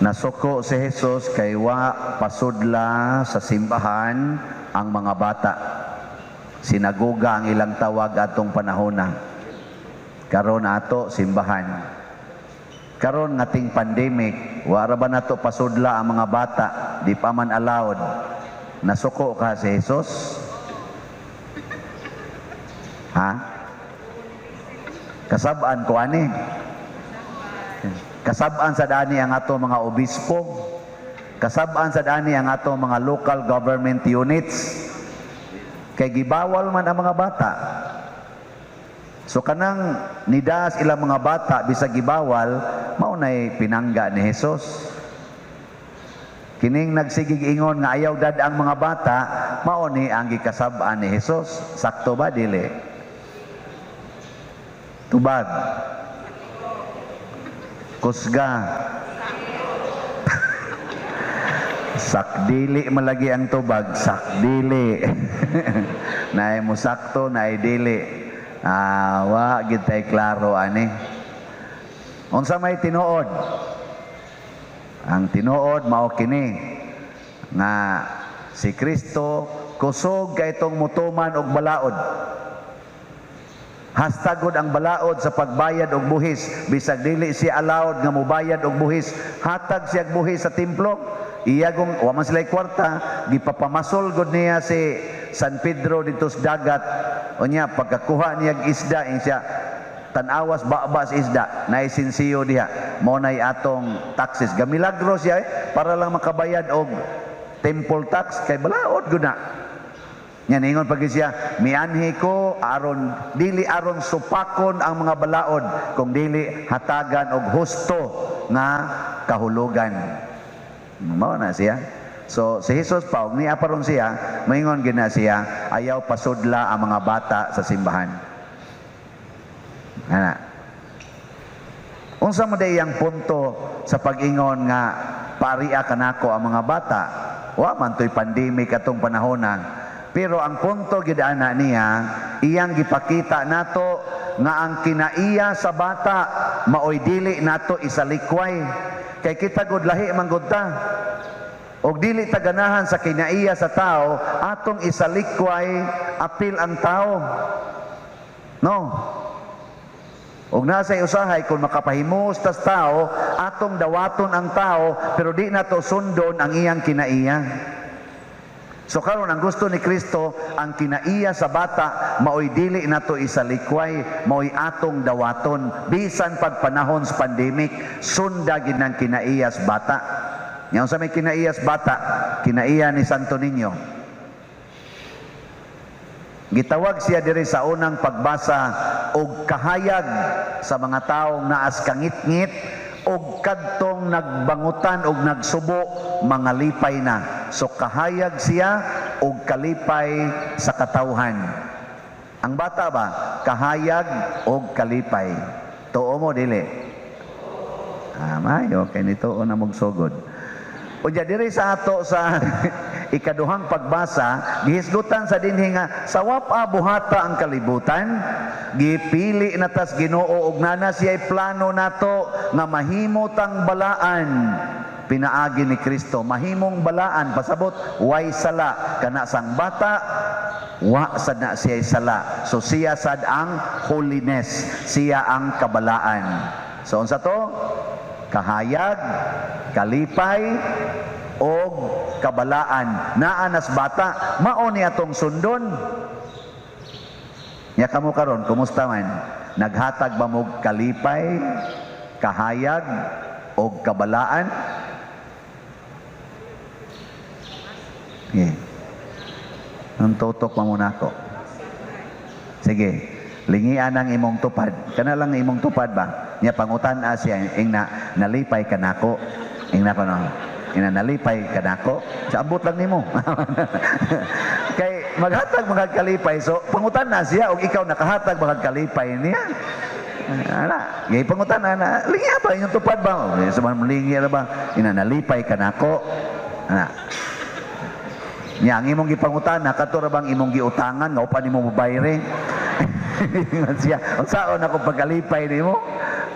Nasuko si Jesus kay wa pasudla sa simbahan ang mga bata. Sinaguga ang ilang tawag atong panahona. Karon ato simbahan. Karon ngating pandemic, wara ba nato pasudla ang mga bata, di pa man allowed. Nasuko ka si Jesus? Ha? Kasabaan ko ani. Kasabaan sa dani ang ato mga obispo. Kasabaan sa dani ang ato mga local government units. Kay gibawal man ang mga bata. So kanang nidas ilang mga bata bisag gibawal, mao nay pinangga ni Jesus. Kining nagsigig ingon nga ayaw dad ang mga bata, mao ni ang gikasab-an ni Jesus. Sakto ba dili? Tubag. Kusga. Sakdili malagi ang tubag, sakdili. Naay mo sakto, naay dili. Wa gid tay klaro ani. Unsa may tinuod? Ang tinuod mao kini nga si Kristo kusog kay itong mutuman og balaod. Hastagod ang balaod sa pagbayad og buhis, bisag dili siya allowed nga mobayad og buhis, hatag siya og buhis sa templo. Iya gong wa man sila kwarta, gipapamasol gud niya si San Pedro dito sa dagat. Unya pagkakuha niya isda ing siya tanawas babas isda na isinsiyo diha. Mao nay atong taxes. Gamilagro siya para lang makabayad og temple tax kay balaod gud na. Nya ningon pag siya, mianhi ko aron dili aron supakon ang mga balaod, kung dili hatagan og husto nga kahulugan. Mao na siya. So si Jesus pa og niya paron siya, moingon gina siya, ayaw pasudla ang mga bata sa simbahan. Ana. Unsa man dayang punto sa pag-ingon nga pariya kanako ang mga bata? Wa man toy pandemic atong panahona. Pero ang punto gid ana niya, iyang gipakita nato nga ang kinaiya sa bata maoy dili nato isalikway. Kay kita gud lahi man gud ta. Og dili ta ganahan sa kinaiya sa tao, atong isalikway apil ang tao. No. Og nasay usahay kung makapahimos tas tao, atong dawaton ang tao pero di nato sundon ang iyang kinaiya. So karon ang gusto ni Kristo, ang kinaiya sa bata maoy dili nato isalikway, maoy atong dawaton bisan pag panahon sa pandemic, sunda gid ang kinaiya sa bata. Nya sa may kinaiya sa bata, kinaiya ni Santo Niño. Gitawag siya diri sa unang pagbasa og kahayag sa mga taong naas kangit-ngit og kadtong nagbangutan og nagsubo, mga lipay na. So kahayag siya og kalipay sa katawhan. Ang bata ba kahayag og kalipay? Tuo mo dili? Mayo kay nituo na mogsugod. Unya diri sa ato sa ikaduhang pagbasa, gihisgutan sa dinhi nga sa wapa buhata ang kalibutan, gipili na tas Ginoo og nana siya'y plano nato nga mahimot ang balaan. Pinaagi ni Kristo, mahimong balaan, pasabot way sala kana sang bata, wa sad na siya'y sala. So siya sad ang holiness, siya ang kabalaan. So unsa to? Kahayag, kalipay, og kabalaan. Naanas bata, mao ni atong sundon. Nya kamo karon, kumusta man? Naghatag ba mo kalipay, kahayag, og kabalaan? Ang tutok pa muna ko. Sige, lingian ang imong tupad. Kana lang imong tupad ba? Nya pangutan siya, ing na nalipay ka nako. Ing na kono. Ina nalipay ka nako. Sa abot lang nimo. Kay maghatag mga kalipay, so pangutan na siya og ikaw nakahatag mga kalipay niya. Ana, gay pangutan na, lingi ba inyong tupad ba? Sa man lingi ra ba? Ina nalipay ka nako. Ana. Nya ang imong gipangutan na kadto ra bang imong giutangan nga upan nimo mobayre? Siya, unsaon ako pagkalipay nimo?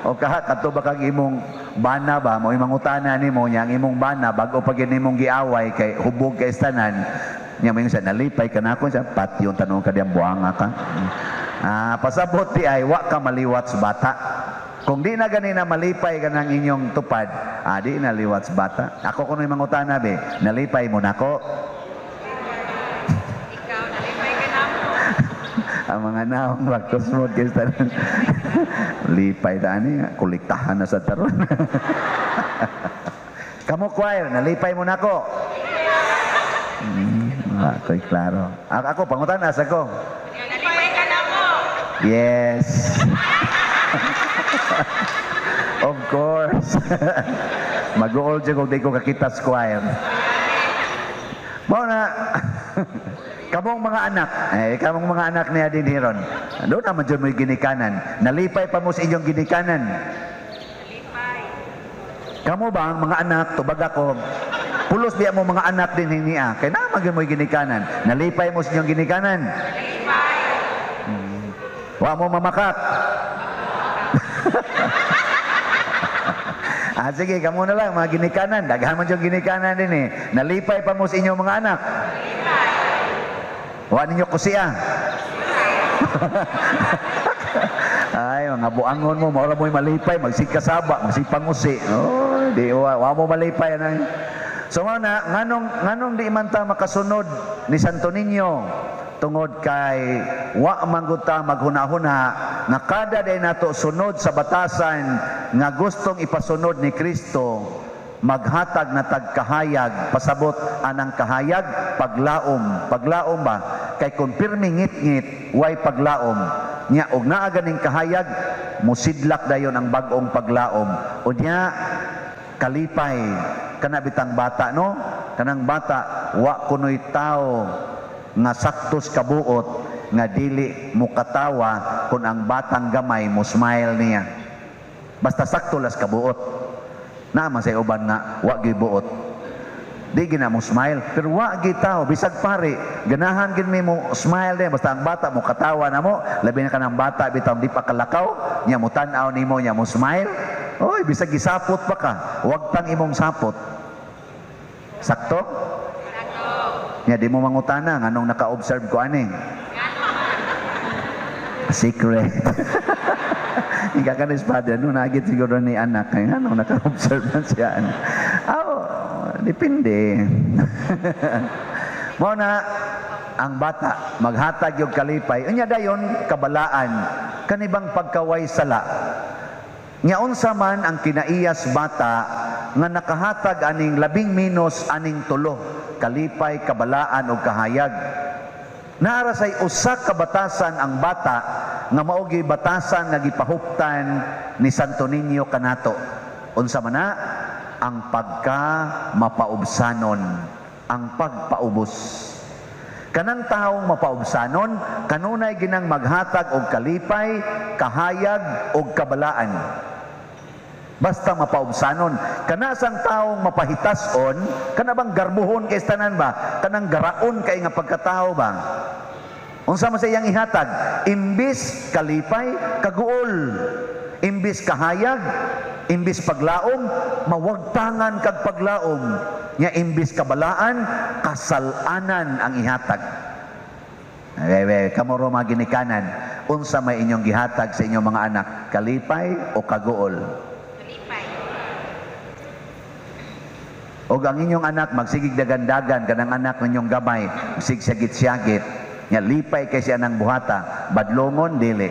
O kaha katuba kag imong bana ba mo imong utana nimo nya ang imong bana bago pag nimong giaway kay hubog kay tanan nya mo sa nalipay ka nako sa patyon tanong ka diyang buanga ka. Pasabot ti ay wa ka maliwat sa bata. Kung di na ganina malipay ka ng inyong tupad, di na liwat sa bata. Ako kuno imong utana be, nalipay mo nako. Ikaw, nalipay ka na mo. Ang mga naong raktos mo kay tanan. Lipay ta ani, kuliktahan na sa taron. Kamu choir, nalipay mo nako. Ako'y klaro. Ako, pangutanas ako. Nalipay ka na mo. Yes. Of course. Mag-uol dyan kung di ko kakita sa choir. Mau na, kamong mga anak, kamong mga anak niya din hiron. Doon naman dyan mo'y ginikanan. Nalipay pa mo sa inyong ginikanan. Nalipay. Kamu ba ang mga anak, tubag ako, pulos biya mo mga anak din hiniya. Kaya naman mo'y ginikanan. Nalipay mo sa inyong ginikanan. Nalipay. Wa mo mamakak. Sige, kamo na lang, mga ginikanan. Daghan mo yung ginikanan din eh. Nalipay pa mo sa inyong mga anak. Wa ninyo kusiya. Ay, mga buangon mo, maura mo'y malipay, magsikasaba, magsipangusi. Oh, di, wa mo malipay. So, nganong di man ta makasunod ni Santo Niño tungod kay wa mangguta maghuna-huna nga kada day nato sunod sa batasan nga gustong ipasunod ni Kristo maghatag na tagkahayag pasabot anang kahayag paglaom ba kay kung pirmi ngit-ngit way paglaom nya og naa ganing kahayag musidlak dayon ang bag-ong paglaom unya kalipay kana bitang bata no kanang bata wa kunoy tao nga saktos kabuot nga dili mo katawa kung ang batang gamay mo smile niya basta sakto las kabuot na man say uban nga wa gyud buot di gina mo smile pero wa gyud tao bisag pare ganahan gid mo smile din basta ang bata mo katawa na mo labi na kanang bata bitaw di pa kalakaw nya mo tan-aw nimo nya mo smile oy bisag gisapot pa ka wag tang imong sapot sakto nya di mo mangutana nganong naka-observe ko ani secret ika ka espada no nagit siguro ni anak kay nganong naka-observe na siya depende mo na ang bata maghatag yung kalipay unya dayon kabalaan kanibang pagkaway sala nya unsa man ang kinaiyas bata nga nakahatag aning 10 minus aning 3 kalipay, kabalaan o kahayag. Naara say usa ka batasan ang bata nga maogi batasan nga gipahuptan ni Santo Niño kanato. Unsa man na ang pagka mapaubsanon, ang pagpaubos. Kanang taong mapaubsanon kanunay ginang maghatag og kalipay, kahayag og kabalaan. Basta mapaubsanon. Kana sang taong mapahitason, kana bang garbuhon kay tanan ba? Kanang garaon kay nga pagkatao ba? Unsa man sa iyang ihatag? Imbis kalipay, kaguol. Imbis kahayag, imbis paglaom, mawagtangan kag paglaom. Nya imbis kabalaan, kasalanan ang ihatag. Kamo ro mga ginikanan, unsa may inyong gihatag sa inyong mga anak? Kalipay o kaguol? O ang inyong anak magsigig dagan-dagan kanang anak ninyong gamay sigsigit-sigit nya lipay kay siya nang buhata badlongon dili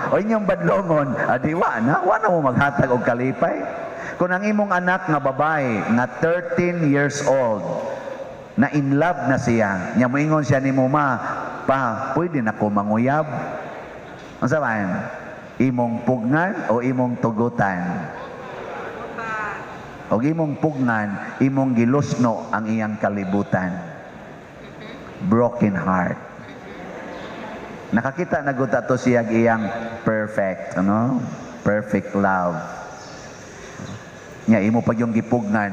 o inyong badlongon adiwa na mo maghatag og kalipay kung ang imong anak nga babae nga 13 years old na in love na siya nya moingon siya nimo ma pa pwede na ko manguyab unsa man imong pugnan o imong tugutan o imong pugnan imong gilusno ang iyang kalibutan broken heart nakakita na gud ato siya iyang perfect perfect love nya imo pag yung gipugnan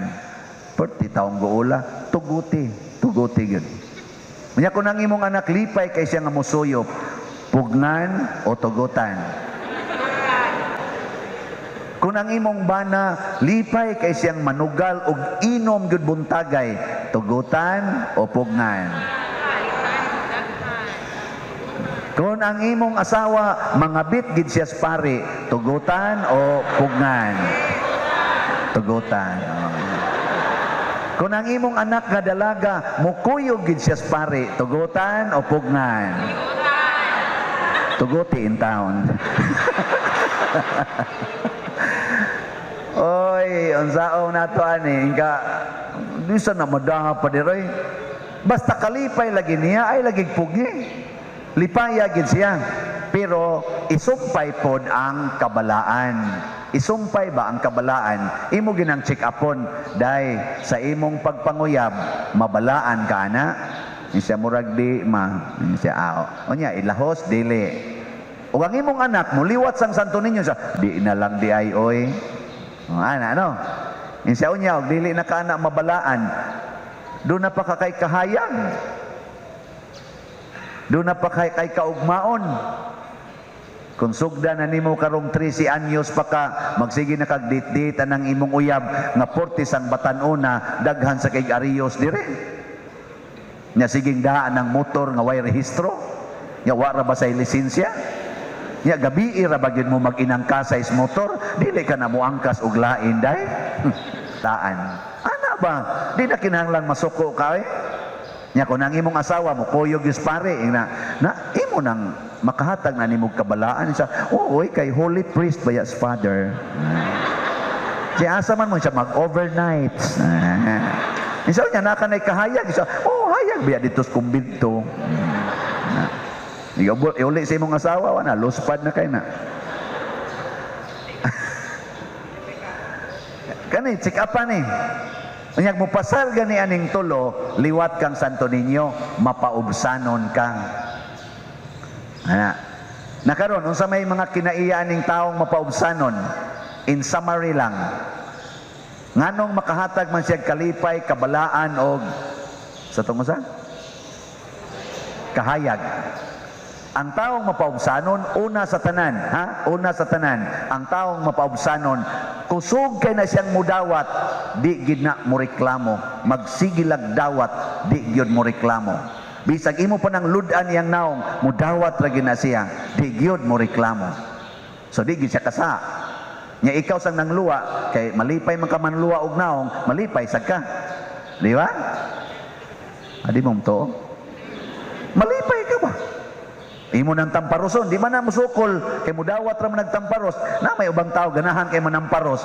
perti taong guula tuguti gyud unya kun ang imong anak lipay kay siya nga musuyop pugnan o tugutan. Kung ang imong bana lipay kay siyang manugal og inom gyud buntagay, tugutan o pugnan. Kung ang imong asawa mangabit gid siya sa pari, tugutan o pugnan. Tugutan. Kung ang imong anak nga dalaga mukuyog gid siya sa pari, tugutan o pugnan. Tuguti in town. Oy, unsaon nato ani ka bisa na madaha pa diray. Basta kalipay lagi niya ay lagi pugi. Lipaya gid siya. Pero isumpay pod ang kabalaan. Isumpay ba ang kabalaan? Imo ginang check upon dai sa imong pagpanguyab mabalaan ka na. Siya murag di ma. Siya ao. Onya ilahos dili. Ug ang imong anak muliwat sang Santo Niño sa di na lang di ay oy. Ana no. Siya unya og dili na kana mabalaan. Do na pa ka kay kahayag. Do na pa kay kaugmaon. Kung sugda na nimo karong 13 anyos pa ka, magsige na kag date-date ang imong uyab nga 40 sang batan-ona daghan sa kay ariyos dire. Nya siging daan ang motor nga way rehistro. Nya wa ra ba say lisensya? Nya gabi ra ba gyud mo mag-inangkasay sa motor, dili ka na mo angkas og lain day. Taan. Ana ba? Di na kinahanglan masuko ka eh. Nya kung ang imong asawa mo kuyog yus pare na imo nang makahatag na nimog kabalaan siya. Oy kay holy priest ba yas father. Siya asa man mo siya mag-overnight. Isa niya nakanay kahayag siya. Oh hayag biya dito sa kumbinto. Iuli sa imong asawa na luspad na kay na. Kani check up ni. Unyag mo pasal gani aning tulo, liwat kang Santo Niño, mapaubsanon kang. Ana. Nakaron unsa may mga kinaiya ning taong mapaubsanon? In summary lang. Nganong makahatag man siya kalipay, kabalaan og sa tungo sa kahayag. Ang taong mapaubsanon, una sa tanan, ha? Una sa tanan, ang taong mapaubsanon, kusog kay na siyang mudawat, di gid na mo reklamo. Magsigilag dawat, di gyud mo reklamo. Bisag imo pa nang ludan yang naong, mudawat ra gyud na siya, di gyud mo reklamo. So di gyud siya kasa. Nya ikaw sang nangluwa, kay malipay man ka manluwa og naong, malipay sad ka. Di ba? Adi mo to? Malipay ka ba? Imo nang tamparoson, di man na musukol kay mudawat ra man nagtamparos na may ubang tao ganahan kay manamparos.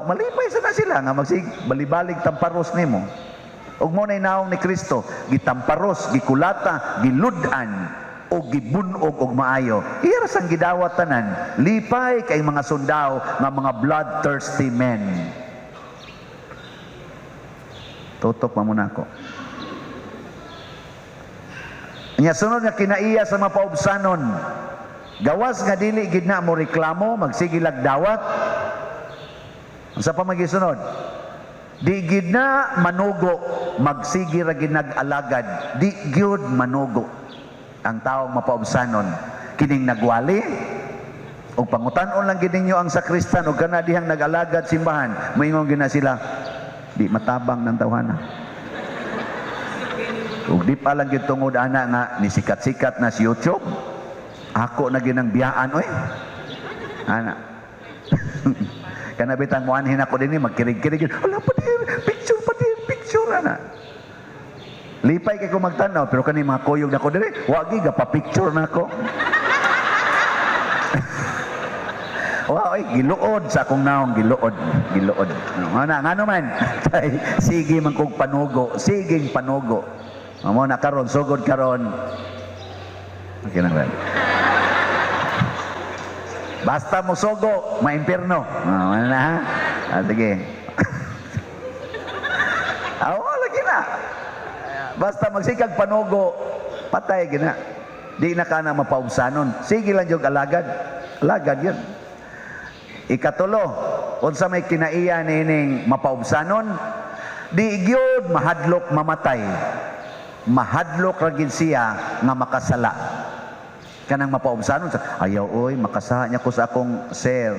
Malipay sa na sila nga magsig balibalig tamparos nimo. Ug mo nay naong ni Kristo, gitamparos, gikulata, giludan o gibunog og maayo. Iya sang gidawat tanan, lipay kay mga sundao nga mga bloodthirsty men. Tutok pa muna ako. Nya sunod nga kinaiya sa mapaubsanon, gawas nga dili gid na mo reklamo, magsigilag dawat. Unsa pa magisunod? Di gid na manugo, magsigi ra gid nag-alagad, di gyud manugo. Ang taong mapaubsanon, kining nagwali og pangutan-on lang gid ninyo ang sakristan og kana dihang nag-alagad simbahan, moingon gid na sila, di matabang ng tawhana. Ug di pa lang gyud tungod ana nga ni sikat-sikat na si YouTube. Ako na ginang biyaan oy. Ana. Kana bitang muanhin ako dinhi magkirig-kirig. Ala pa picture ana. Lipay kay ko magtanaw pero kani mga kuyog nako diri, wa gi ga pa picture nako. Wow, giluod sa akong naong giluod. Ana ngano man. Sige man kog panugo, siging panugo. Amo na karon sugod karon. Okay na ba? Basta mo sugo, maimpirno. Ano na ha? Sige. Lagi na. Basta magsikag panugo, patay gina. Di na ka na mapaubsanon. Sige lang yung alagad. Alagad yun. Ikatulo, unsa may kinaiya nining mapaubsanon, di gyud mahadlok mamatay. Mahadlok ra gid siya nga makasala. Kanang mapaubsanon sa ayaw oy makasaha niya ko sa akong sir.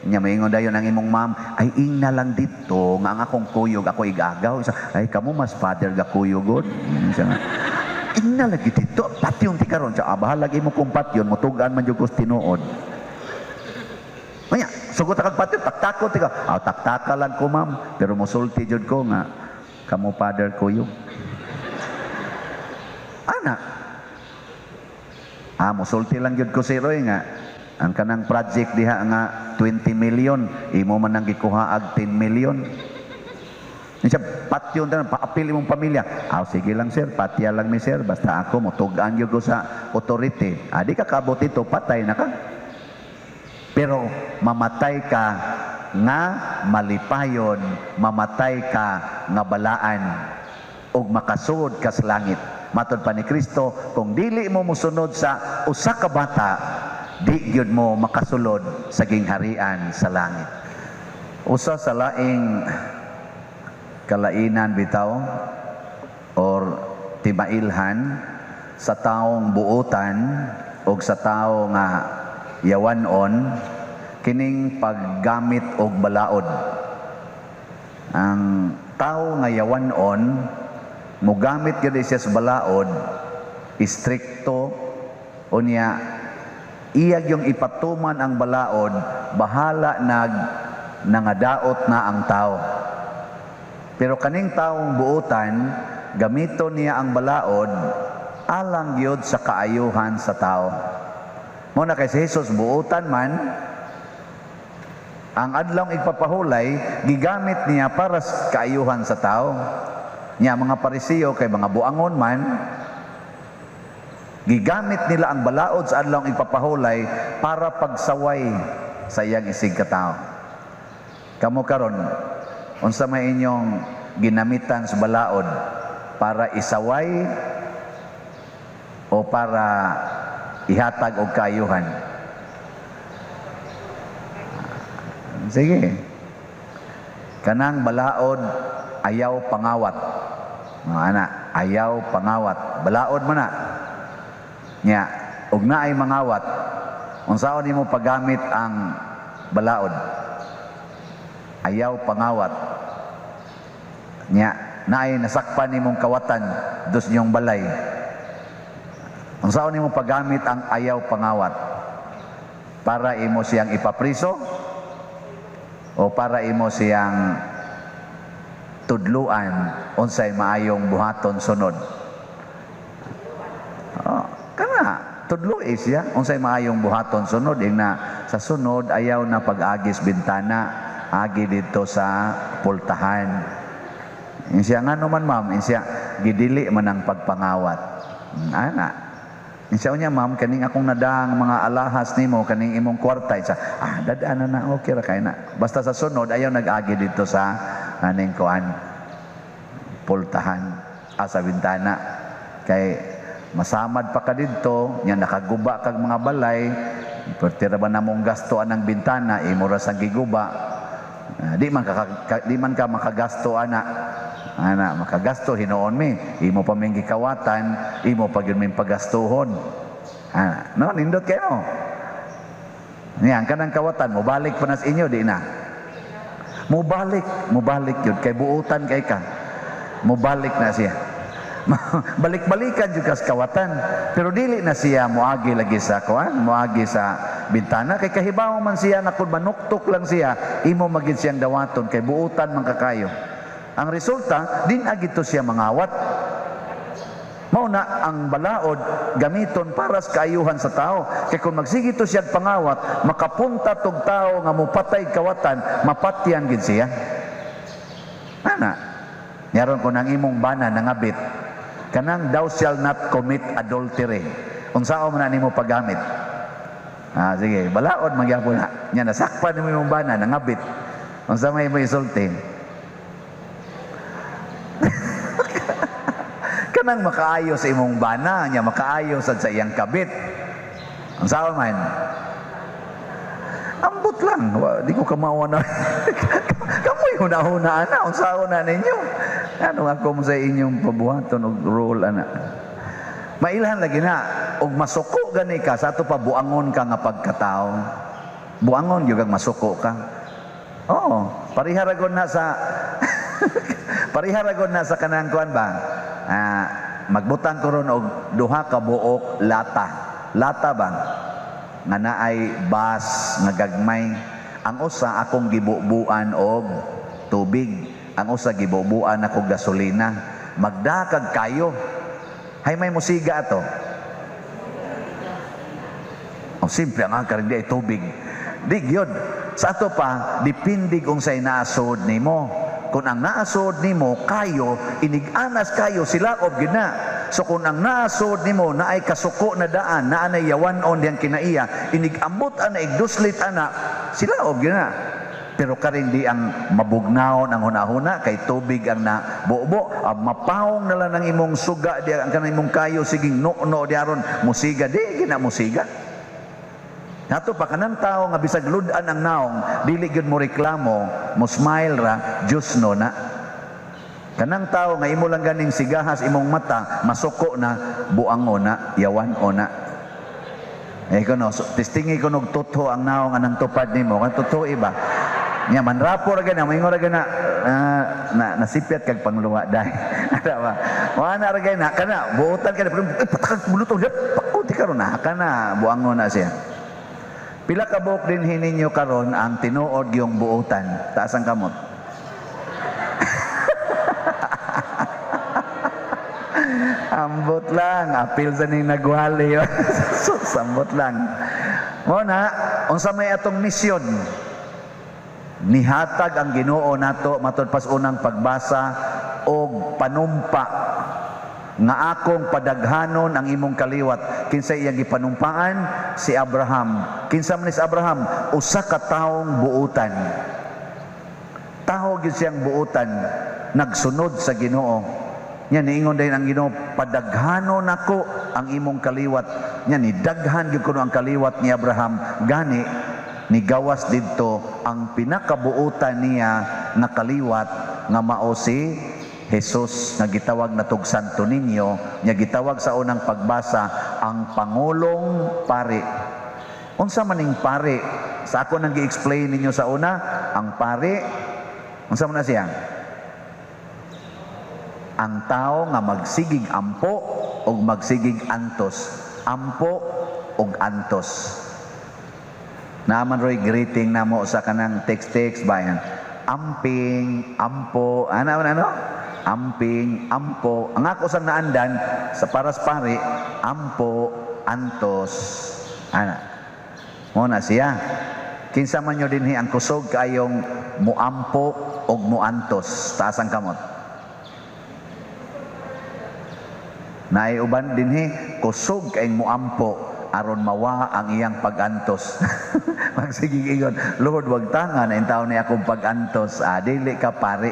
Nya maingon dayon ang imong ma'am, ay ing na lang dito nga ang akong kuyog ako igagaw. Ay kamo mas father ga kuyog god. Ing na lagi dito patyon ti karon sa bahala lagi mo kung patyon mo tugan man jud ko tinuod. Nya sugot kag patyon taktakot ka. Taktaka lang ko ma'am pero mosulti jud ko nga kamo father kuyog. Ana mosulti lang yun ko si Roy nga ang kanang project diha nga 20 million imo man nang gikuha ag 10 million siya patyon na paapil imong pamilya sige lang sir patya lang mi sir basta ako motugaan yun ko sa authority di ka kabot ito patay na ka pero mamatay ka nga malipayon mamatay ka nga balaan ug makasud ka sa langit. Matod pa ni Kristo, kung dili mo musunod sa usa ka bata, di gyud mo makasulod sa gingharian sa langit. Usa sa laing kalainan bitaw or timailhan sa taong buotan o sa tao nga yawanon kining paggamit og balaod. Ang tao nga yawanon mugamit gyud siya sa balaod, istrikto unya iyag yung ipatuman ang balaod, bahala nangadaot na ang tao. Pero kaning taong buotan, gamito niya ang balaod alang gyud sa kaayuhan sa tao. Muna kay si Jesus buotan man, ang adlong igpapahulay gigamit niya para sa kaayuhan sa tao. Nya mga Pariseo kay mga buangon man gigamit nila ang balaod sa adlong ipapahulay para pagsaway sa iyang isig ka tao. Kamo karon unsa may inyong ginamitan sa balaod para isaway o para ihatag og kaayuhan? Sige. Kanang balaod ayaw pangawat. Mga anak, ayaw pangawat. Balaod mo na. Nya, ug naay mangawat. Unsaon nimo paggamit ang balaod? Ayaw pangawat. Nya, naay nasakpan nimong kawatan dos niyong balay. Unsaon nimo paggamit ang ayaw pangawat? Para imo siyang ipapriso o para imo siyang tudluan unsay maayong buhaton sunod. Kana tudluay siya unsay maayong buhaton sunod na sa sunod ayaw na pag-agis bintana agi dito sa pultahan. Siya nga naman ma'am, siya gidili man ang pagpangawat. Ana. Siya unya ma'am kaning akong nadang mga alahas nimo kaning imong kwarta isa. Dadaan na okay ra kay na. Basta sa sunod ayaw nag-agi dito sa aning kuan pultahan sa bintana kay masamad pa ka didto nya nakaguba kag mga balay pertira ba namong gasto anang bintana imo ra sang giguba di man ka makagasto ana makagasto hinuon mi imo pa ming gikawatan imo pa gyud ming pagastuhon no nindot kayo niyan kanang kawatan mo balik pa nas inyo di na mubalik yun kay buutan kay ka mubalik na siya balik-balikan jud kas kawatan pero dili na siya moagi lagi sa kuan moagi sa bintana kay kahibaw man siya na kun manuktok lang siya imo magid siyang dawaton kay buutan man kakayo ang resulta din agito siya mangawat. Mauna ang balaod gamiton para sa kaayuhan sa tao. Kaya kung magsige to siya pangawat, makapunta tog tao nga mupatay kawatan, mapatyan gid siya. Ana, nyaron ko nang imong bana nangabit, kanang thou shall not commit adultery. Unsao man nimo paggamit? Sige, balaod magyapon na. Nya nasakpan nimo imong bana nangabit. Unsa may mo isulti? Kanang makaayo sa imong bana nya makaayo sad sa iyang kabit. Ang sao man ambot lang di ko kamawa na kamoy hunahuna ana unsao na ninyo ano nga ko mo sa inyong pabuhaton og rule ana Mailhan lagi na, og masuko gani ka, sa ato pa buangon ka nga pagkatao. Buangon yung kang masuko ka. Oo, pariharagon na sa, pariharagon na sa kanang kuan ba? Magbutang ko ron og duha ka buok lata. Lata ba? Nga naay bas, nga gagmay. Ang usa akong gibubuan og tubig. Ang usa gibubuan ako gasolina. Magdakag kayo. Hay may musiga ato. O simple ang karon di ay tubig. Di gyud. Sa ato pa dipindi kung say naasod nimo. Kung ang naasod nimo kayo inig-anas kayo sila og gina. So kung ang naasod nimo na ay kasuko na daan na anay yawanon diyang kinaiya inig-ambot ana igduslit ana sila og gina. Pero karin di ang mabugnaon ang hunahuna kay tubig ang nabubo. Mapawong na lang ang imong suga di ang kanang imong kayo siging no diaron musiga di gina musiga. Nato pa kanang tao nga bisag ludan ang naong dili gyud mo reklamo, mo smile ra, Diyos no na. Kanang tao nga imo lang ganing sigahas imong mata, masuko na, buangon na, yawan o na. Kono, so, testingi ko nog tutho ang naong anang tupad nimo, kan tutho iba. Nya manrapo ra gana, moingon ra gana nasipyat kag pangluwa dai. Ada ba? Wala ra gana kana buotan ka patakag buluto pakuti karon na kana buangon na siya. Pila ka buok din hininyo karon ang tinuod yung buotan. Taas ang kamot. Ambot lang, apil sa ning nagwali. Sambot lang. Muna, unsa may atong misyon? Nihatag ang Ginoo nato matud pas unang pagbasa og panumpa nga akong padaghanon ang imong kaliwat. Kinsa iyang gipanumpaan? Si Abraham. Kinsa man ni Abraham? Usa ka taong buutan. Taho gyud siyang buutan, nagsunod sa Ginoo. Nya niingon din ang Ginoo, padaghanon nako ang imong kaliwat. Nya ni daghan gyud kuno ang kaliwat ni Abraham. Gani ni gawas didto ang pinakabuutan niya na kaliwat nga mao si Jesus nga gitawag natog Santo Niño, nya gitawag sa unang pagbasa ang Pangulong Pari. Unsa man ning pari? Sa ako nang gi-explain ninyo sa una, ang pari unsa man na siya? Ang tao nga magsigig ampo o magsigig antos. Ampo o antos. Naman roy greeting namo sa kanang text bayan. Amping, ampo, ano? Amping, ampo. Ang ako sang naandan sa paras pari, ampo, antos. Ana. Muna siya. Kinsa man nyo dinhi ang kusog kayong muampo o muantos. Taas ang kamot. Naiuban dinhi kusog kayong muampo aron mawa ang iyang pagantos. Magsigig ingon, Lord, wag tanga na in taon ni akong pagantos. Dili ka pari.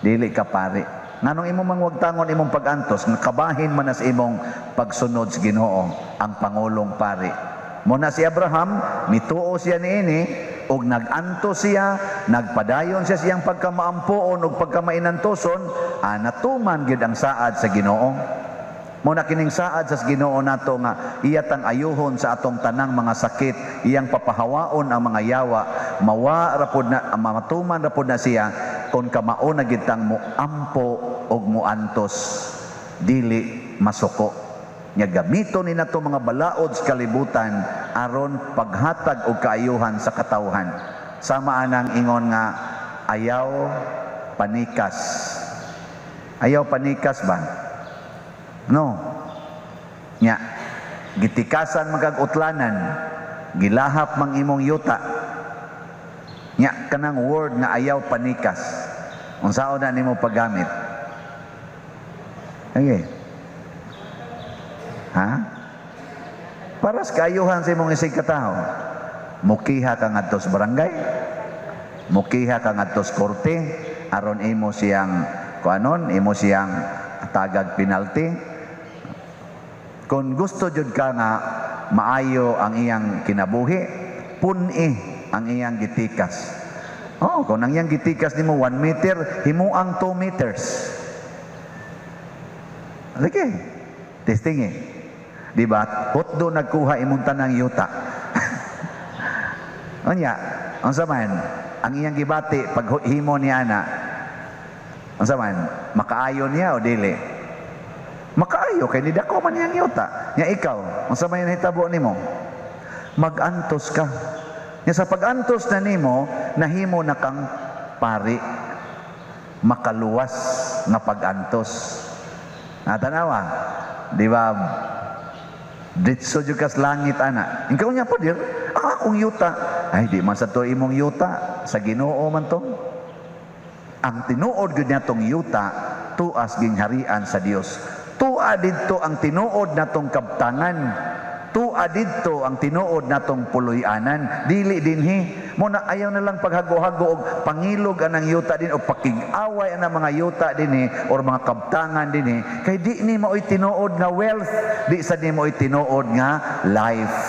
Dili ka pari. Nganong imo mang wag tangon imong pagantos, nakabahin man as imong pagsunod sa Ginoo, ang Pangulong Pari. Muna si Abraham, mituo siya niini, og nagantos siya, nagpadayon siya siyang pagkamaampoon og pagkamainantoson, natuman gyud ang saad sa Ginoo. Muna kining saad sa Ginoo nato nga iyatang ayuhon sa atong tanang mga sakit, iyang papahawaon ang mga yawa, mawa rapod na matuman rapod na siya kon kamao na gitang mo ampo og muantos dili masuko. Nya gamito ni nato mga balaod sa kalibutan aron paghatag og kaayuhan sa katawhan. Sama anang ingon nga ayaw panikas. Ayaw panikas ba? No. Nya gitikasan magag-utlanan, gilahap mang imong yuta. Nya kanang word nga ayaw panikas. Unsaon na nimo paggamit? Okay. Ha? Para sa kaayuhan sa imong isig katao. Mukiha ka ngadto sa barangay. Mukiha ka ngadto sa korte aron imo siyang kuanon, imo siyang tagag penalty. Kung gusto jud ka nga maayo ang iyang kinabuhi, puni ang iyang gitikas. Kung ang iyang gitikas nimo 1 meter, himuang 2 meters. Okay. Testing eh. Di ba? Hotdo nagkuha imong tanang yuta. Unya, unsa man ang iyang gibati pag himo ni ana? Unsa man makaayo niya o dili? Makaayo kay ni dako man iyang yuta. Nya ikaw, unsa man hitabo nimo? Magantos ka. Nya sa pagantos na nimo, nahimo na kang pari. Makaluwas nga pagantos. Natanawa, di ba? Ditso jud kas langit ana. Ikaw niya po dir, akong yuta. Ay di man sa to imong yuta, sa Ginoo man to. Ang tinuod gud natong yuta, tuas gingharian sa Dios. Tua didto ang tinuod natong kabtangan. Tua didto ang tinuod natong puloy-anan. Dili dinhi mo na ayaw na lang paghago-hago og pangilog anang yuta din o pakig-away anang mga yuta dinhi or mga kabtangan dinhi kay di ni maoy tinuod nga wealth, di sa ni maoy tinuod nga life.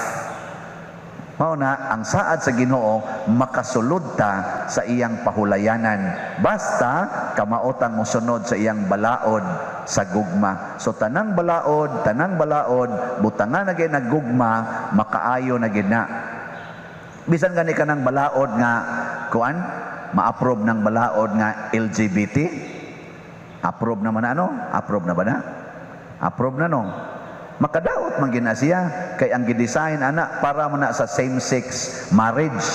Mao na ang saad sa Ginoo makasulod ta sa iyang pahulayanan basta kamaotang mosunod sa iyang balaod sa gugma. So tanang balaod, butangan na gyud naggugma, makaayo na gyud na. Bisan gani kanang balaod nga kuan, ma-approve ng balaod nga LGBT. Approve naman ano? Approve na ba na? Approve na no. Makadaot man gina siya kay ang gidesign ana para man na sa same-sex marriage.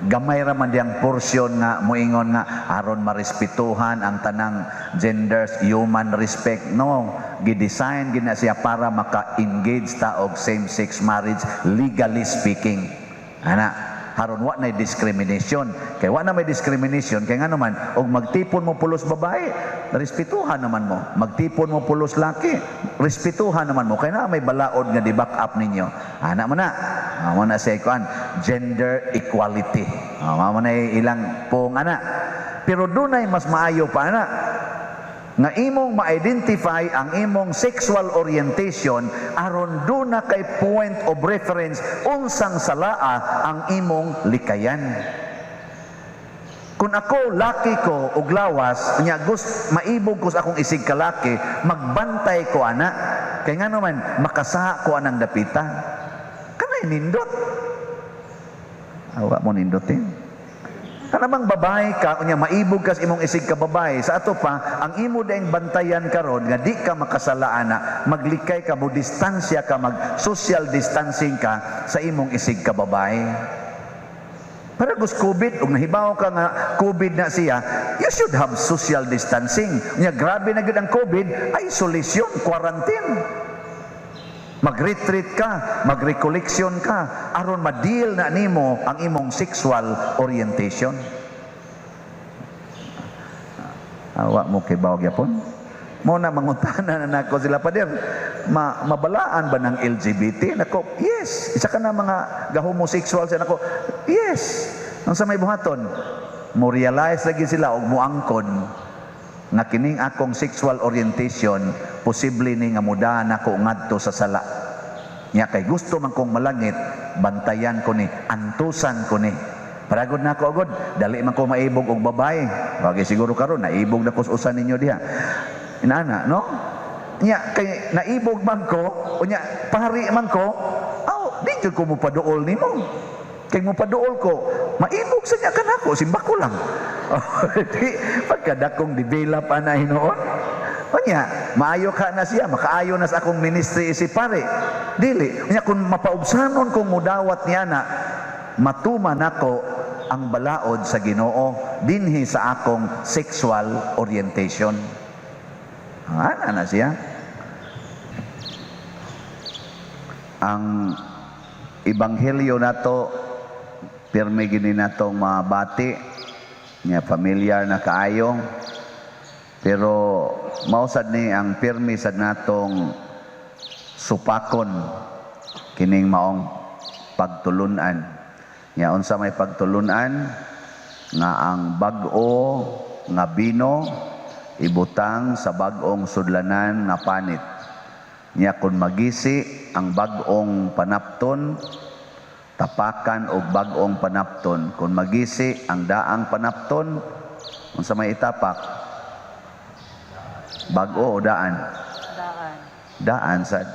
Gamay ra man diyang porsyon nga moingon nga aron marespetuhan ang tanang genders, human respect. No, gidesign gina siya para maka-engage ta og same-sex marriage legally speaking. Ana haron wa na discrimination. Kay wa na may discrimination kay ngano man og magtipon mo pulos babae, respetuhan naman mo. Magtipon mo pulos laki, respetuhan naman mo. Kay na may balaod nga di-back up ninyo. Ana man na. Amo na say kuan gender equality. Amo na ilang pong ana. Pero dunay mas maayo pa ana nga imong ma-identify ang imong sexual orientation aron do na kay point of reference unsang salaa ang imong likayan. Kung ako laki ko og lawas nya maibog ko sa akong isig ka laki, magbantay ko ana kay ngano man makasaha ko anang dapita. Kanay nindot. Awa mo nindotin. Kanamang babae ka, unya maibog ka sa imong isig ka babae. Sa ato pa, ang imo daing bantayan karon nga di ka makasalaana, maglikay ka mo, distansya ka, mag-social distancing ka sa imong isig ka babae. Para gus COVID, ug nahibaw ka nga COVID na siya, you should have social distancing. Unya grabe na gid ang COVID, isolation, quarantine. Mag-retreat ka, mag-recollection ka, aron ma-deal na nimo ang imong sexual orientation. Awa mo kay bawag yapon. Mo na mangutana na nako sila pader. Mabalaan ba ng LGBT? Nako, yes. Isa ka na mga ga-homosexual sa nako. Yes. Nang sa may buhaton, mo realize lagi sila og moangkon nga kining akong sexual orientation posible ni nga mudahan ako ngadto sa sala. Nya kay gusto man kong malangit, bantayan ko ni, antusan ko ni. Paragod na ako agad, dali man ko maibog og babae. Bagay siguro karon naibog na ko sa usan ninyo diha. Inana, no? Nya kay naibog man ko, unya pari man ko, di jud ko mo paduol nimo. Kay mo paduol ko, maibog sa niya kanako, simba ko lang. Di pagkadakong develop ana hinoon. Unya, maayo ka na siya, makaayo na sa akong ministry si pare. Dili, unya kung mapaubsanon kong mudawat niya na, matuman ako ang balaod sa Ginoo dinhi sa akong sexual orientation. Ana na siya. Ang ebanghelyo nato pirmi gini natong mabati niya familiar na kaayo pero mausad ni ang pirmi sad natong supakon kining maong pagtulunan niya unsa may pagtulunan nga ang bag-o nga bino ibutang sa bag-ong sudlanan nga panit niya kun magisi ang bag-ong panapton tapakan og bag-ong panapton. Kung magisi ang daang panapton, unsa may itapak? Bag-o o daan? Daan. Daan sad.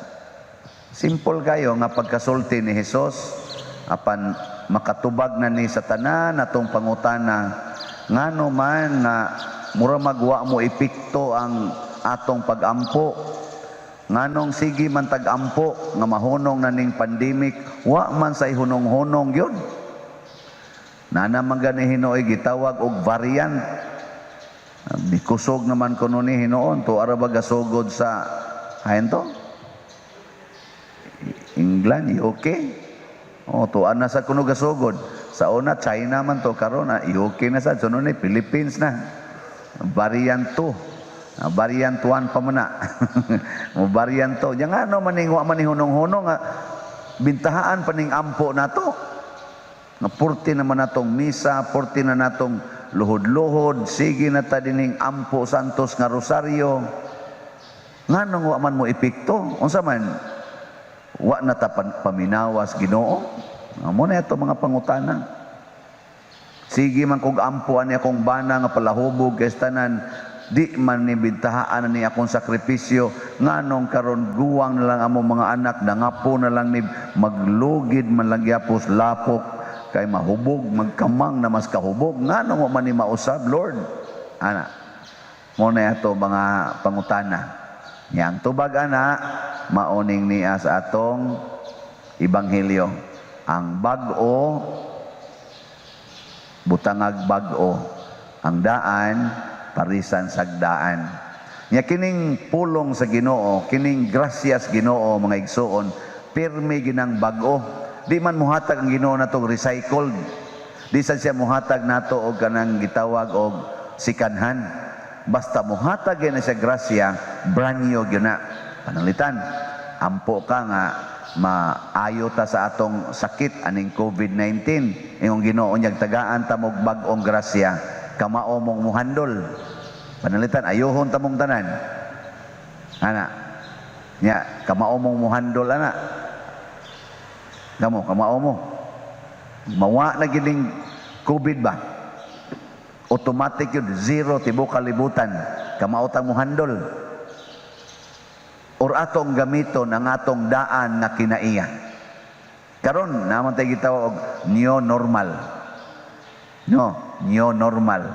Simple kayo nga pagkasulti ni Hesus apan makatubag na ni sa tanan atong pangutana ngano man na mura magwa mo epekto ang atong pagampo. Nganong sige man tag-ampo nga mahunong na ning pandemic, wa man say hunong-hunong yun. Nana man gani Hinoy gitawag og variant. Bikusog naman kuno ni Hinoon to ara ba gasugod sa hayon to? England, UK. O to ana sa kuno gasugod. Sa una China man to karon UK na sa sunod ni Philippines na. Variant 2. Variant 1 pa muna. Variant 2. Yang ano maning wa man ni hunong-hunong nga bintahaan pa ning ampo nato. Nga 40 naman natong misa, 40 na natong luhod-luhod, sige na ta dining ampo santos nga rosaryo. Nganong wa man mo epekto? Unsa man wa na ta paminawas Ginoo? Amo na ito mga pangutana. Sige man kog ampo ani akong bana nga palahubog kay tanan, di man ni bintahaan ni akong sakripisyo, nganong karon guwang na lang among mga anak, dangapo na lang ni maglugid man lang gyapos lapok kay mahubog magkamang na mas kahubog, nganong man ni mausab Lord. Ana mo na ato mga pangutana. Yang tubag ana maoning niya sa atong ebanghelyo, ang bag-o butangag bag-o, ang daan parisan sagdaan. Nya kining pulong sa Ginoo, kining grasyas Ginoo mga igsoon, pirmi ginang bag-o. Di man muhatag ang Ginoo natong recycled. Di sad siya muhatag nato og kanang gitawag og sikanhan. Basta muhatag na siya grasya, brand new gyud na. Pananglitan, ampo ka nga maayo ta sa atong sakit aning COVID-19. Ingong Ginoo nyag tagaan ta mog bag-ong grasya, kamao mong muhandol. Panalitan ayohon ta mong tanan. Ana. Nya kamao mong muhandol ana. Kamao mo. Mawa na gining COVID ba? Automatic yun, zero tibo kalibutan. Kamao tang muhandol. Or atong gamiton ang atong daan na kinaiya. Karon naman tayo gitawag og new normal. No, new normal.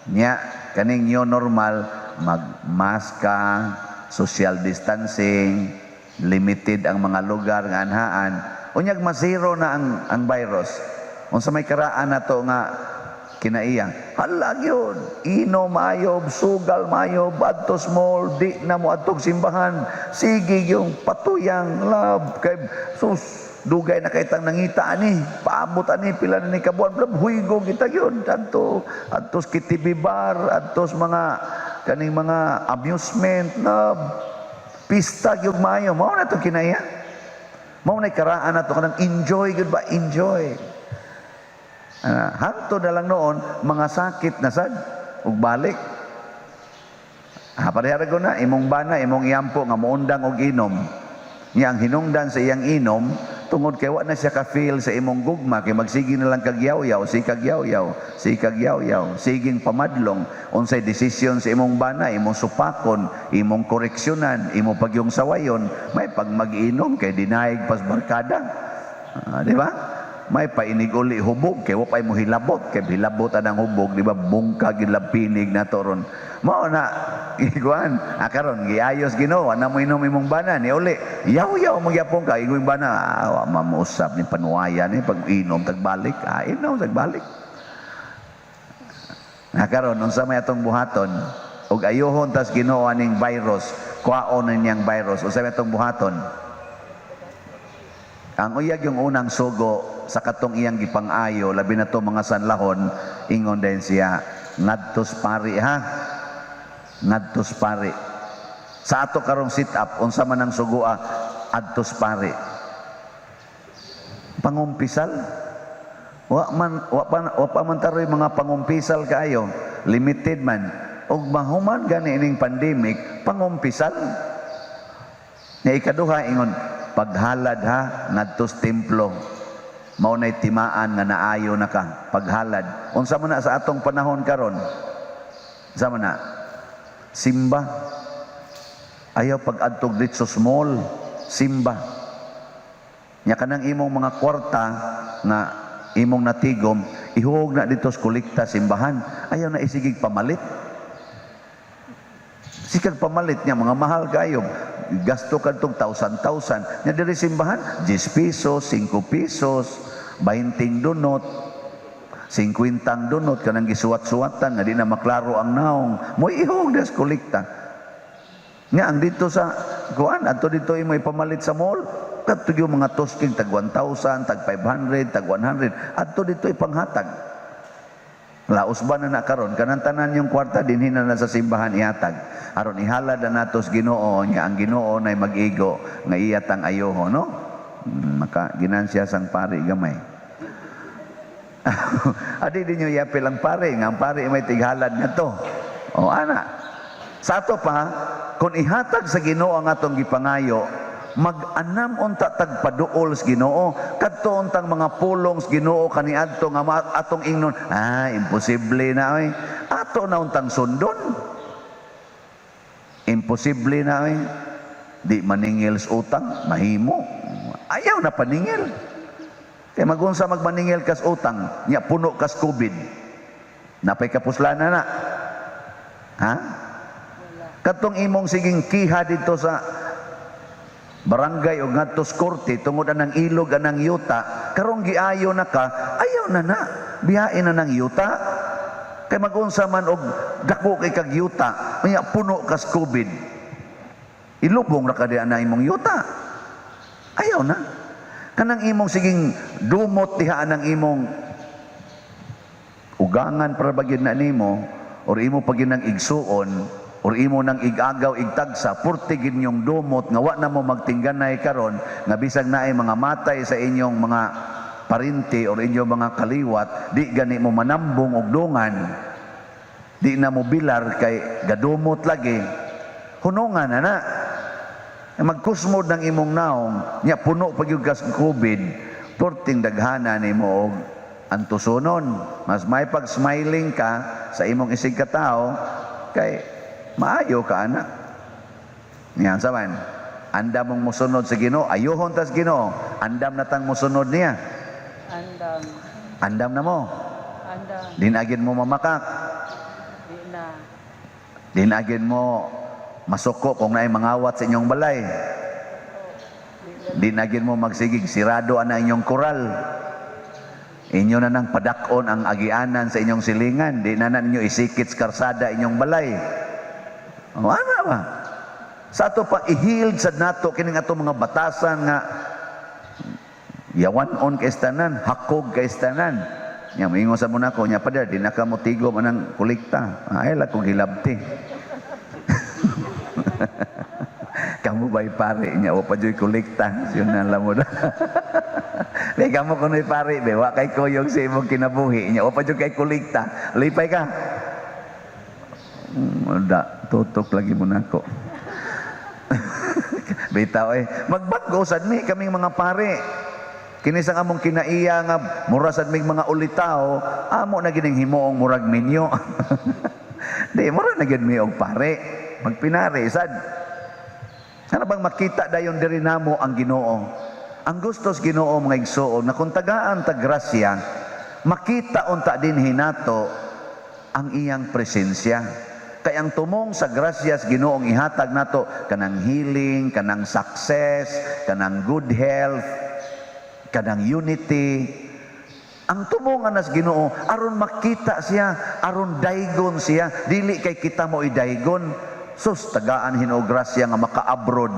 Nya kaning new normal, magmaska, social distancing, limited ang mga lugar nga anhaan. Unyag masiro na ang virus. Unsa may karaan nato nga kinaiya, halag yun, inom mayob, sugal mayob, adtos mall, di na mo adtog simbahan, sige yung patuyang love, kay sus, dugay na kaitang nangita ani, paabot ani, pila na ni kabuan, huigo kita yun, adtos kitibibar, adtos mga, kaning mga amusement, love, pista yung mayo, mao na itong kinaiya, mao na karaan na ito, kanang enjoy, good ba, enjoy. Hangtod na lang noon, mga sakit na sad, ug balik. Parehara ko na, imong bana, imong iyampo, nga muundang og inom. Niya ang hinungdan sa iyang inom, tungod kay wa na siya ka-feel sa imong gugma, kay magsigi na lang kagyaw-yaw, siging pamadlong, unsay desisyon sa imong bana, imong supakon, imong koreksyonan, imong pagyong sawayon, may pag mag-inom, kay dinaig pas barkada. Di ba? May painig uli hubog kay wa pay mo hilabot kay hilabot anang hubog, di ba, bungkag gilapinig na toron mao na iguan karon giayos Ginoo na mo inom imong bana ni uli yaw mo gyapon ka igoy bana wa mamusap ni panuwaya ni pag inom tagbalik inom tagbalik karon unsa may atong buhaton ug ayohon tas Ginoo aning virus kuaon niyang virus unsa may atong buhaton ang uyag yung unang sugo sa katong iyang gipang-ayo, labi na to mga sanlahon, ingon din siya, ngadtos pari ha? Ngadtos pari. Sa ato karong sit-up, unsa man ang sugua, adtos pari. Pangumpisal? Wa pa man taroy mga pangumpisal kaayo, limited man. Og mahuman gani ining pandemic, pangumpisal. Nga ikaduha, ingon, paghalad ha, ngadtos templo. Mao nay timaan nga naayo na ka paghalad. Unsa man na sa atong panahon karon? Unsa man na? Simba. Ayaw pag-adtog dito sa small, simba. Nya kanang imong mga kwarta nga imong natigom, ihuog na dito sa kolekta simbahan. Ayaw na isigig pamalit. Sikag pamalit niya, mga mahal kayo. Gasto ka itong 1,000. Nya diri simbahan, 10 pesos, 5 pesos, 20 donut, 50 donut, kanang gisuwat-suwatan, nga di na maklaro ang naong. Mo ihuog na sa kolekta. Nga ang dito sa kuan, ato dito imo ipamalit sa mall, kadto yung mga tosking tag 1,000, tag 500, tag 100, ato dito ipanghatag. Laos ba na nakaron kanang tanan yung kwarta dinhi na sa simbahan ihatag. Aron ihalad na natos Ginoo nga ang Ginoo nay mag-igo nga iyatang ayoho, no? Maka ginansya sang pari gamay. Adi din yung yapil ang pari, nga ang pari may tighalad nga to. O ana, sa ato pa, kung ihatag sa Ginoo ang atong gipangayo, mag-anam unta tagpaduol sa Ginoo, kadto untang mga pulong sa Ginoo kaniadto nga atong ingnon, imposible na oy. Ato na untang sundon. Imposible na oy. Di maningil sa utang, mahimo. Ayaw na paningil. Kaya magunsa magmaningil kas utang, nya puno kas COVID. Napay kapuslana na. Ha? Katong imong siging kiha dito sa barangay o ngadto sa korte tungod anang ilog anang yuta, karong giayo na ka, ayaw na na. Biyain na ng yuta. Kay magunsa man og dako kay kag yuta, nya puno kas COVID. Ilubong ra ka diha na imong yuta. Ayaw na. Kanang imong siging dumot diha anang imong ugangan para bagid na nimo or imo pagin ng igsuon or imo nang igagaw igtagsa purtigin yung dumot nga wa na mo magtingganay karon nga bisag naay mga matay sa inyong mga parinti or inyong mga kaliwat, di gani mo manambong og dungan, di na mo bilar kay gadumot lagi, hunungan na na. Magkusmod ng imong naong nya puno pag yung gas COVID, purting daghana nimo og antusunon. Mas may pag smiling ka sa imong isig ka tao kay maayo ka anak. Niyan saman, andam mong musunod sa Ginoo, ayohon tas Ginoo, andam na tang musunod niya. Andam. Andam na mo. Andam. Dinagin mo mamakak. Di na. Dinagin mo masuko kung naay mangawat sa inyong balay. Dinagin mo magsigig sirado ana inyong koral. Inyo na nang padakon ang agianan sa inyong silingan. Di na ninyo isikit sa karsada inyong balay. O ano ba? Sa ato pa ihiled sa nato kining ato mga batasan nga yawanon kay istanan, hakog kay istanan. Nya moingon sa muna ko nya pader di na ka mo tigom anang kolekta. Ay la kong hilabti. Kamu bay pare nya o pa joy kolekta. Yun na lang mo da. Di kamu kunoy pare be wa kay koyog sa imong kinabuhi nya o pa joy kay kolekta. Lipay ka. Da tutok lagi mo nako. Bitaw magbago sad mi kaming mga pare. Kini sang among kinaiya nga mura sad mig mga ulitaw, amo na gining himuong murag minyo. Di mura na gid mi og pare. Magpinari sad. Sana bang makita dayon diri namo ang Ginoo. Ang gustos Ginoo mga igsuon na kung tagaan tag grasya, makita unta din hinato ang iyang presensya. Kay ang tumong sa grasyas Ginoong ihatag nato kanang healing, kanang success, kanang good health, kanang unity. Ang tumongan nas Ginoo aron makita siya, aron daygon siya, dili kay kita mo idaygon. Sus tagaan hinuog grasya nga maka-abroad.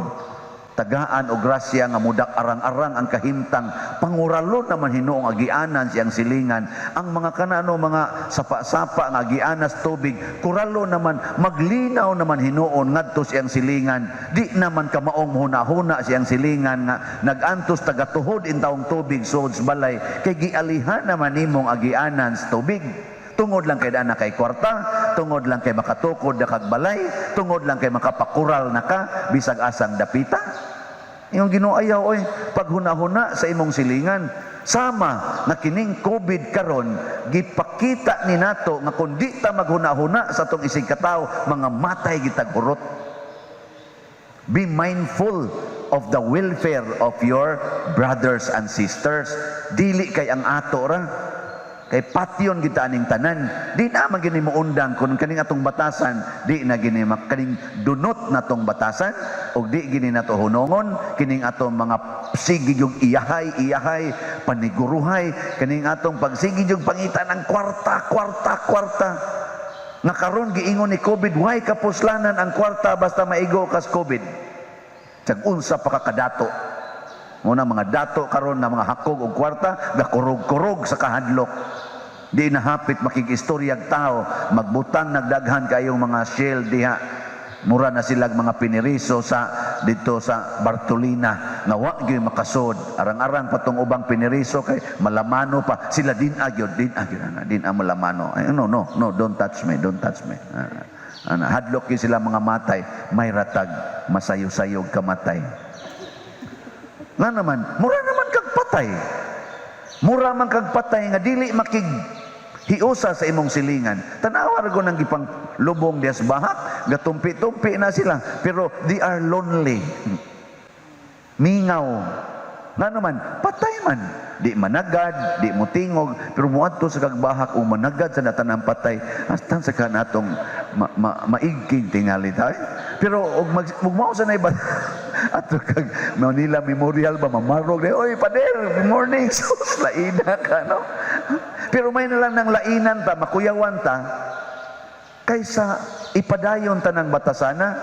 Tagaan og grasya nga mudak arang-arang ang kahimtang. Panguralon naman hinuong agianan siyang silingan. Ang mga kanano mga sapa-sapa nga agianas tubig, kuralo naman maglinaw naman hinuon ngadto siyang silingan. Di naman ka maong huna-huna siyang silingan nga nagantos tagatuhod in taong tubig suod sa balay kay gialihan naman nimong agianan sa tubig. Tungod lang kay dana kay kwarta, tungod lang kay makatukod na kag balay, tungod lang kay makapakural na ka bisag asang dapita. Yung Ginoo ayaw pag huna-huna sa imong silingan. Sama na kining COVID karon gipakita ni nato nga kun di ta maghuna-huna sa tong isig katawo, mga matay gitag urot. Be mindful of the welfare of your brothers and sisters. Dili kay ang ato ra. Kay patyon kita aning tanan. Di na man gini mo undang kun kaning atong batasan, di na gini kaning dunot natong batasan o di gini nato hunongon kining atong mga sige yung iyahay, paniguruhay, kining atong pagsige yung pangitan ng kwarta. Nga karon giingon ni COVID, why kapuslanan ang kwarta basta maigo kas COVID? Tag unsa pa kakadato. Muna mga dato karon na mga hakog og kwarta, gakurog-kurog sa kahadlok. Di na hapit makikistoryag tao, magbutang nagdaghan kayong mga shell diha. Mura na silag mga piniriso sa dito sa Bartolina nga wa gyud makasod. Arang-arang patong ubang piniriso kay malamano pa sila din agyod malamano. Ay, no, don't touch me. Hadlok gyud sila mga matay, may ratag masayo-sayog kamatay. Nga naman, mura naman kag patay. Mura man kag patay nga dili hiusa sa imong silingan. Tanawa ko nang gipang lubong dias bahak, gatumpi-tumpi na sila, pero they are lonely. Mingaw. Nga naman, patay man. Di managad, di mutingog, pero muadto sa kagbahak o managad sa natanang patay, hastang sa kanatong maigking tingali tayo. Pero mugmao sa na iba, ato kag Manila Memorial ba, mamarog na, oy, pader, good morning, sus, laina ka, no? Pero may na lang ng lainan ta, makuyawan ta, kaysa ipadayon ta ng batasana.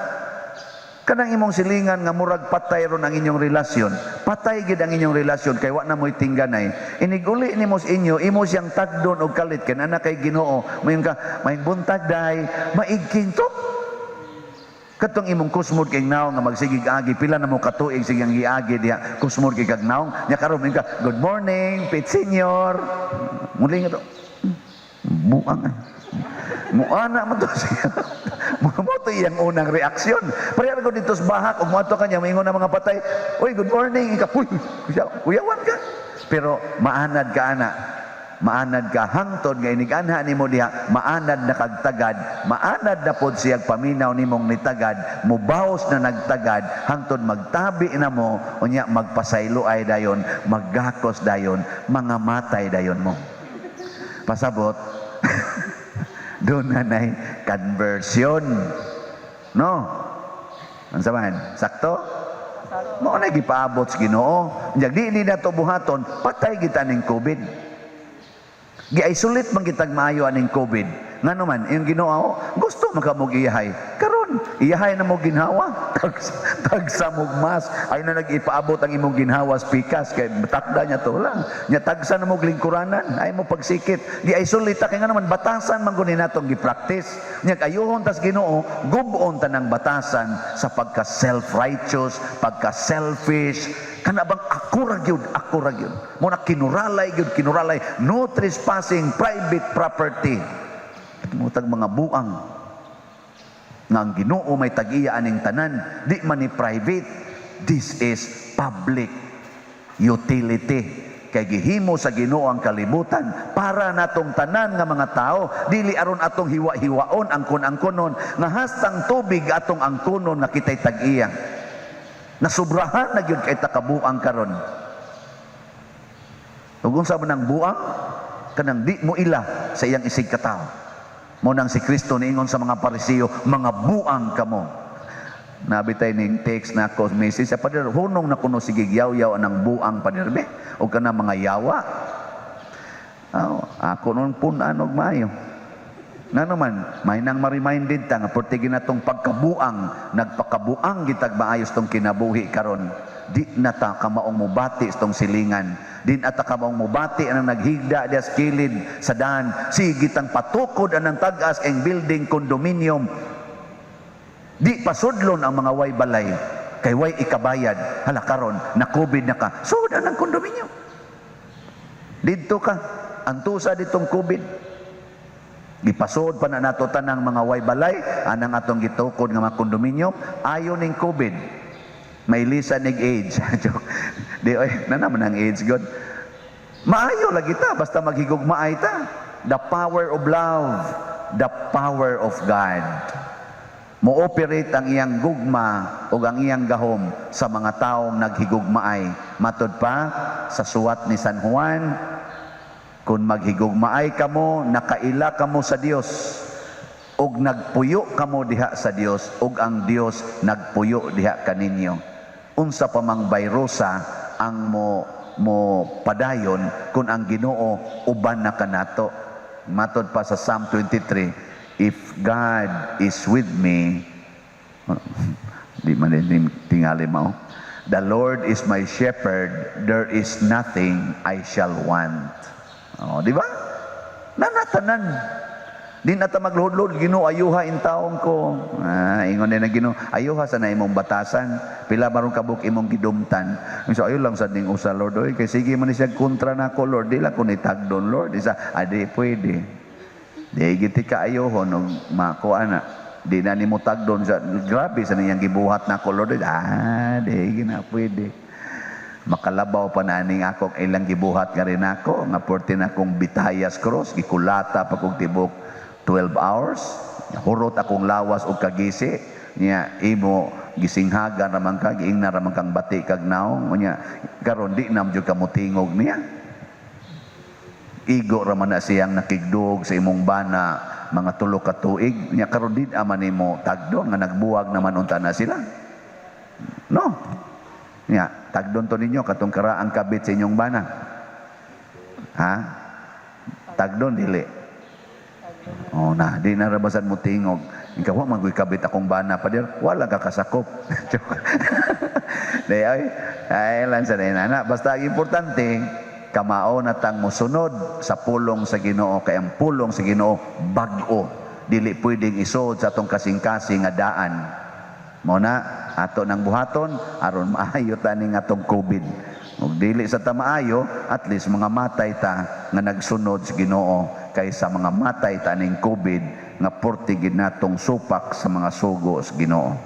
Kanang imong silingan nga murag patay ron ang inyong relasyon. Patay gid ang inyong relasyon kay wa na mo'y tingganay. Iniguli nimo sa inyo, imo siyang tagdon og kalit kay ana kay Ginoo. Mayon ka, may buntag day, maigking to. Katong imong kusmod kay naw nga magsigig agi, pila na mo katuig sigang giagi diha, kusmod kay kag naw. Nya karon ka, good morning, Pit Senior. Muli nga to. Buang. Muana man to siya. Mo to iyang unang reaksyon. Pareha ko dito sa bahak, ug moadto kanya maingon na mga patay, "Oy, good morning." Ika, "Uy, kuyawan ka." Pero maanad ka ana. Maanad ka hangtod nga iniganha nimo diha, maanad na kagtagad, maanad na pod siyang paminaw nimong nitagad, mubaos na nagtagad hangtod magtabi na mo unya magpasaylo ay dayon, maggakos dayon, mga matay dayon mo. Pasabot doon na conversion. No? Ano saman? Sakto? Mo na gipaabot sa Ginoo. Di na to buhaton, patay kita ning COVID. Gi-isolate man kitag maayo aning COVID. Nga naman, yung Ginoo, gusto makamog iyahay. Karon, iyahay na mo ginhawa. Tagsa mugmas. Ay na nag-ipaabot ang imong ginhawa pikas. Kaya takda niya to lang. Nya tagsa na mo lingkuranan. Ay mo pagsikit. Gi-isolate kay nga naman, batasan man kunin natong gi-practice. Nya kayuhon tas Ginoo, gubon ta ng batasan sa pagka-self-righteous, pagka-selfish, kana bang ako ra gyud mo na kinuralay no trespassing private property mutag mga buang nga ang Ginoo may tag-iya aning tanan di man ni private, this is public utility kay gihimo sa Ginoo ang kalibutan para natong tanan nga mga tao, dili aron atong hiwa-hiwaon angkon-angkonon nga hastang tubig atong angkonon nga kitay tag-iya. Nasubrahan na gyud kay takabuang karon. Ug unsa man ang buang kanang di mo ila sa iyang isig ka tawo. Mo nang si Kristo niingon sa mga Pariseo, mga buang kamo. Nabitay ning text na ko message sa pader hunong na kuno sige yaw-yaw anang buang paderbe o kana mga yawa. Ako noon punan og maayo. Na naman, may nang ma-reminded ta nga portigin natong pagkabuang, nagpakabuang gitag maayos tong kinabuhi karon. Di na ta kamaong mubati tong silingan. Di na ta kamaong mubati anang naghigda dias kilid sa daan. Sigitang patukod anang tag-as eng building condominium. Di pasudlon ang mga way balay kay way ikabayad. Hala karon na COVID na ka. Sud ang condominium. Didto ka antusa ditong COVID. Gipasod pa na nato tanang mga way balay anang atong gitukod nga mga kondominium ayon ning COVID. May lisa nig AIDS. Di oy na naman ang AIDS god. Maayo lagi ta basta maghigugmaay ta. The power of love, the power of God. Mo-operate ang iyang gugma o ang iyang gahom sa mga taong naghigugmaay. Matod pa sa suwat ni San Juan, kung maghigugmaay kamo, nakaila kamo sa Dios, ug nagpuyo kamo diha sa Dios, ug ang Dios nagpuyo diha kaninyo. Unsa pa mang bayrosa ang mo padayon kung ang Ginoo uban na kanato. Matod pa sa Psalm 23, if God is with me, di man din tingali mao. The Lord is my shepherd, there is nothing I shall want. Oh, di ba? Nanatanan. Di na ta magluhod-luhod, Ginoo ayuha in taong ko. Ingon din na Ginoo, ayuha sa na imong batasan. Pila maron kabuk imong gidumtan. So ayo lang sa ning usa Lord, oy kay sige man ni siya kontra nako Lord, di lang ko ni tagdon Lord. Isa adi pwede. Di giti ka ayohon og makuha na. Di na nimo tagdon sa grabe sa niyang gibuhat nako Lord. Di gina pwede. Makalabaw pa na ning akong ilang gibuhat nga rin ako nga 14 akong bitayas cross gikulata pa kog tibok 12 hours, hurot akong lawas o kagisi, niya imo gisinghagan ramang ka, giingna ramang kang bati kag naong, niya karon di nam jud kamutingog niya. Igo raman na siyang nakigdug sa imong bana mga 3 ka tuig, niya karon di aman nimo tagdon nga nagbuwag naman unta na sila. No. Niya, tagdon to ninyo katong karaang kabit sa inyong bana. Ha? Tagdon dili. Oh na, di na rabasan mo tingog. Ikaw magoy kabit akong bana pa dir, wala ka kasakop. Di ay lang sa nana. Basta ang importante, kamao na tang mosunod sa pulong sa Ginoo, kay ang pulong sa Ginoo bag-o. Dili pwedeng isod sa atong kasing-kasing nga daan. Mao na ato nang buhaton aron maayo ta ning atong COVID. Ug dili sa ta maayo, at least mga matay ta nga nagsunod sa Ginoo kaysa mga matay ta ning COVID nga porti gid natong supak sa mga sugo sa Ginoo.